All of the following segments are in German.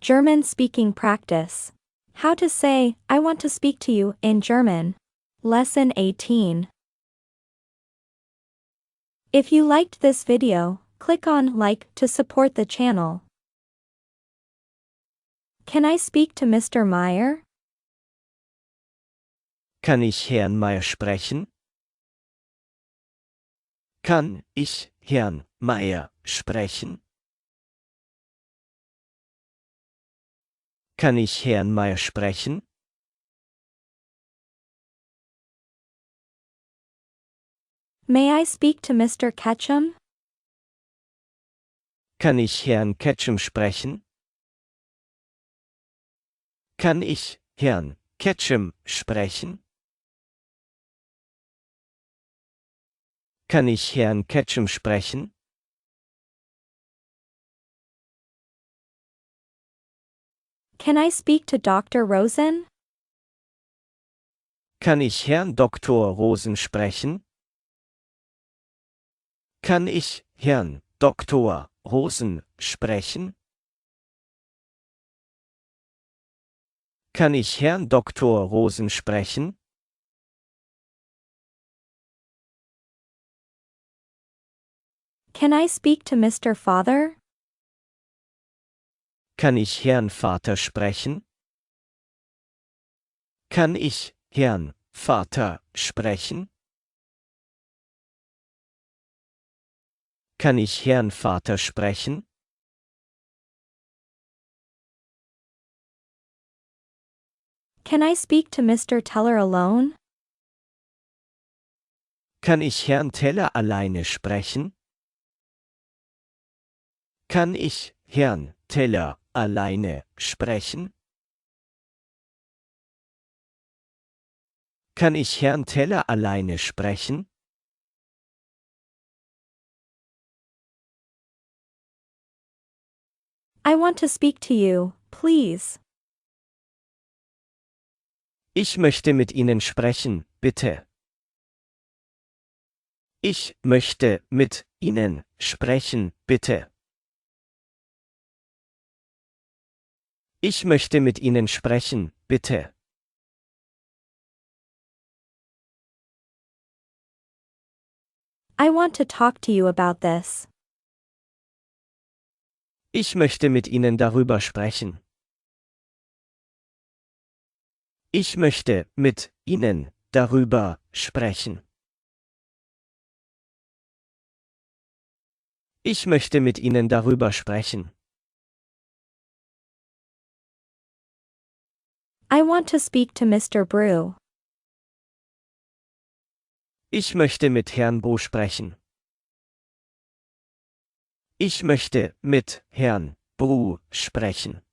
German speaking practice. How to say, I want to speak to you, in German. Lesson 18. If you liked this video, click on like to support the channel. Can I speak to Mr. Meyer? Kann ich Herrn Meier sprechen? Kann ich Herrn Meier sprechen? Kann ich Herrn Meier sprechen? May I speak to Mr. Ketchum? Kann ich Herrn Ketchum sprechen? Kann ich Herrn Ketchum sprechen? Kann ich Herrn Ketchum sprechen? Can I speak to Dr. Rosen? Kann ich Herrn Dr. Rosen sprechen? Kann ich Herrn Dr. Rosen sprechen? Kann ich Herrn Dr. Rosen sprechen? Can I speak to Mr. Father? Kann ich Herrn Vater sprechen? Kann ich Herrn Vater sprechen? Kann ich Herrn Vater sprechen? Can I speak to Mr. Teller alone? Kann ich Herrn Teller alleine sprechen? Kann ich Herrn Teller alleine sprechen? Kann ich Herrn Teller alleine sprechen? I want to speak to you, please. Ich möchte mit Ihnen sprechen, bitte. Ich möchte mit Ihnen sprechen, bitte. Ich möchte mit Ihnen sprechen, bitte. I want to talk to you about this. Ich möchte mit Ihnen darüber sprechen. Ich möchte mit Ihnen darüber sprechen. Ich möchte mit Ihnen darüber sprechen. I want to speak to Mr. Brew. Ich möchte mit Herrn Bo sprechen. Ich möchte mit Herrn Bru sprechen.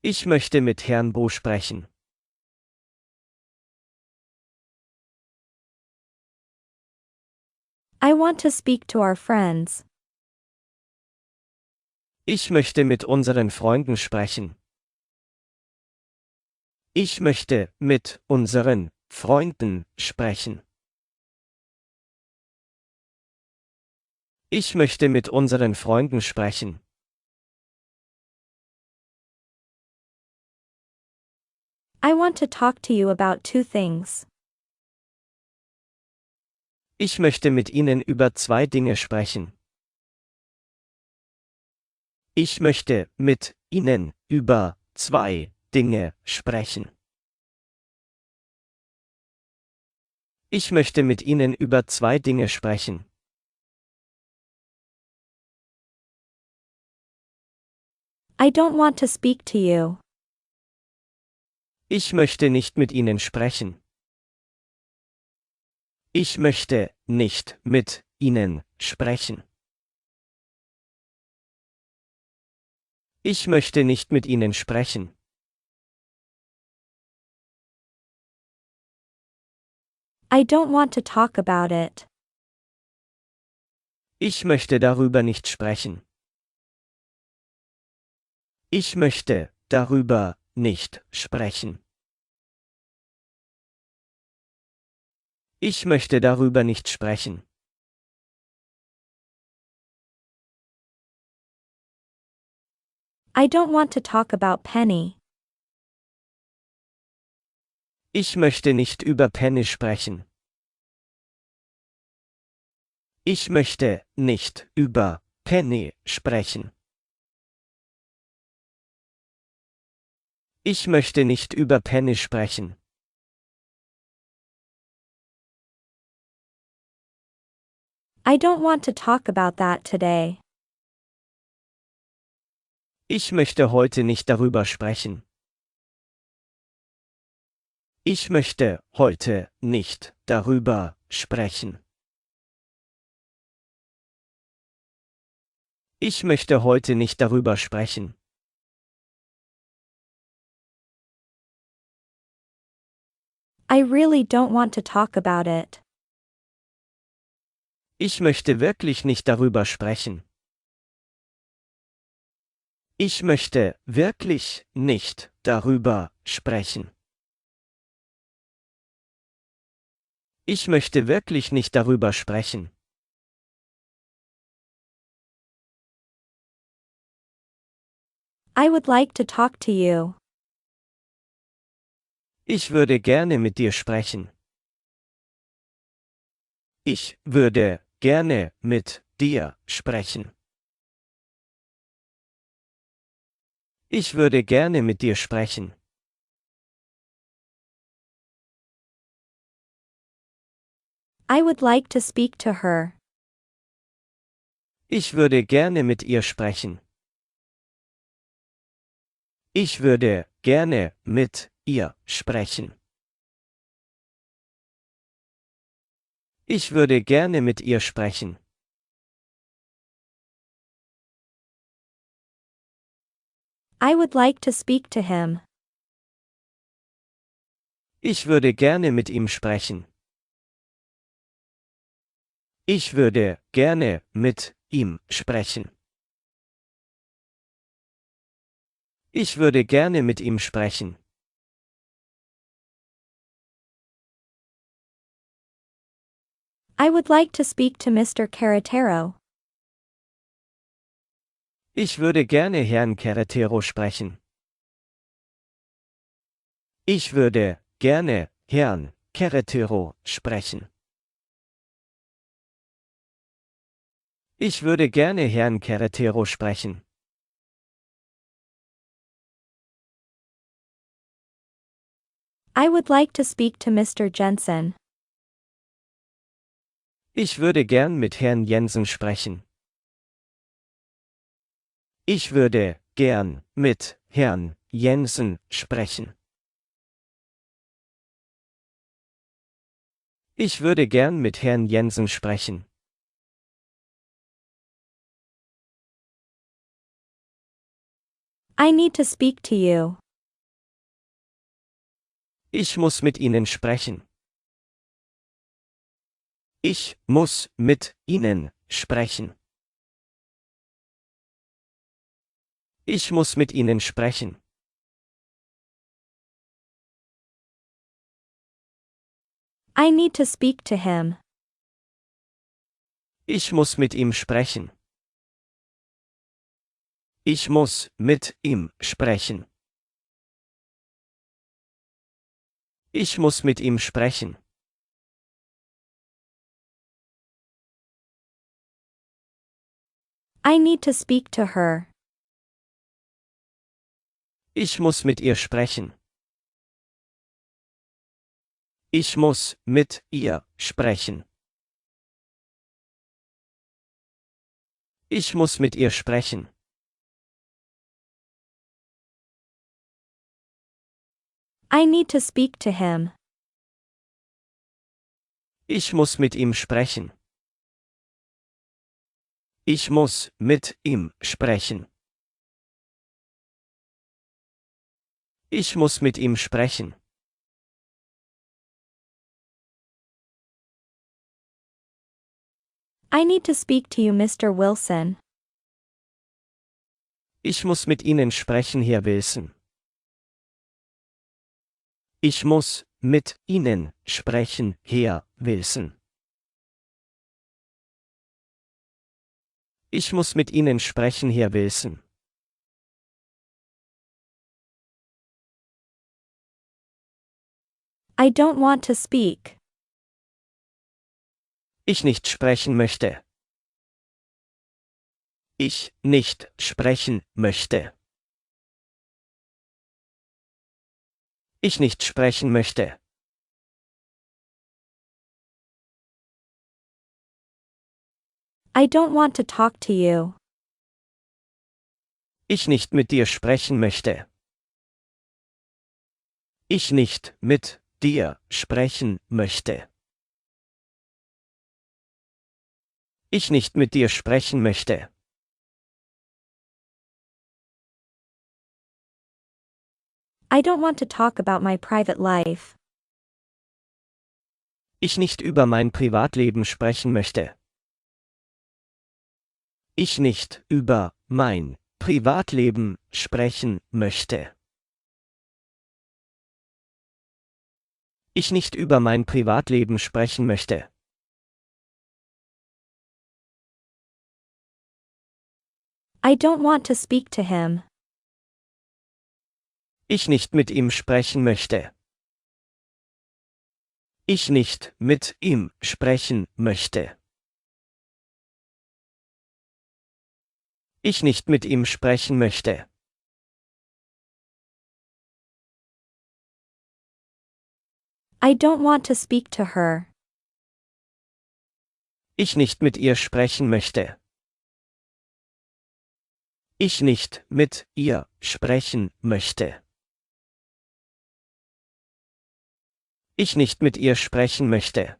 Ich möchte mit Herrn Bo sprechen. I want to speak to our friends. Ich möchte mit unseren Freunden sprechen. Ich möchte mit unseren Freunden sprechen. Ich möchte mit unseren Freunden sprechen. I want to talk to you about two things. Ich möchte mit Ihnen über zwei Dinge sprechen. Ich möchte mit Ihnen über zwei Dinge sprechen. Ich möchte mit Ihnen über zwei Dinge sprechen. I don't want to speak to you. Ich möchte nicht mit Ihnen sprechen. Ich möchte nicht mit Ihnen sprechen. Ich möchte nicht mit Ihnen sprechen. I don't want to talk about it. Ich möchte darüber nicht sprechen. Ich möchte darüber nicht sprechen. Ich möchte darüber nicht sprechen. I don't want to talk about Penny. Ich möchte nicht über Penny sprechen. Ich möchte nicht über Penny sprechen. Ich möchte nicht über Penny sprechen. I don't want to talk about that today. Ich möchte heute nicht darüber sprechen. Ich möchte heute nicht darüber sprechen. Ich möchte heute nicht darüber sprechen. I really don't want to talk about it. Ich möchte wirklich nicht darüber sprechen. Ich möchte wirklich nicht darüber sprechen. Ich möchte wirklich nicht darüber sprechen. I would like to talk to you. Ich würde gerne mit dir sprechen. Ich würde gerne mit dir sprechen. Ich würde gerne mit dir sprechen. I would like to speak to her. Ich würde gerne mit ihr sprechen. Ich würde gerne mit ihr sprechen. Ich würde gerne mit ihr sprechen. I would like to speak to him. Ich würde gerne mit ihm sprechen. Ich würde gerne mit ihm sprechen. Ich würde gerne mit ihm sprechen. I would like to speak to Mr. Carretero. Ich würde gerne Herrn Carretero sprechen. Ich würde gerne Herrn Carretero sprechen. Ich würde gerne Herrn Carretero sprechen. I would like to speak to Mr. Jensen. Ich würde gern mit Herrn Jensen sprechen. Ich würde gern mit Herrn Jensen sprechen. Ich würde gern mit Herrn Jensen sprechen. I need to speak to you. Ich muss mit Ihnen sprechen. Ich muss mit Ihnen sprechen. Ich muss mit Ihnen sprechen. I need to speak to him. Ich muss mit ihm sprechen. Ich muss mit ihm sprechen. Ich muss mit ihm sprechen. I need to speak to her. Ich muss mit ihr sprechen. Ich muss mit ihr sprechen. Ich muss mit ihr sprechen. I need to speak to him. Ich muss mit ihm sprechen. Ich muss mit ihm sprechen. Ich muss mit ihm sprechen. I need to speak to you, Mr. Wilson. Ich muss mit Ihnen sprechen, Herr Wilson. Ich muss mit Ihnen sprechen, Herr Wilson. Ich muss mit Ihnen sprechen, Herr Wilson. I don't want to speak. Ich nicht sprechen möchte. Ich nicht sprechen möchte. Ich nicht sprechen möchte. I don't want to talk to you. Ich nicht mit dir sprechen möchte. Ich nicht mit dir sprechen möchte. Ich nicht mit dir sprechen möchte. I don't want to talk about my private life. Ich nicht über mein Privatleben sprechen möchte. Ich nicht über mein Privatleben sprechen möchte. Ich nicht über mein Privatleben sprechen möchte. I don't want to speak to him. Ich nicht mit ihm sprechen möchte. Ich nicht mit ihm sprechen möchte. Ich nicht mit ihm sprechen möchte. I don't want to speak to her. Ich nicht mit ihr sprechen möchte. Ich nicht mit ihr sprechen möchte. Ich nicht mit ihr sprechen möchte.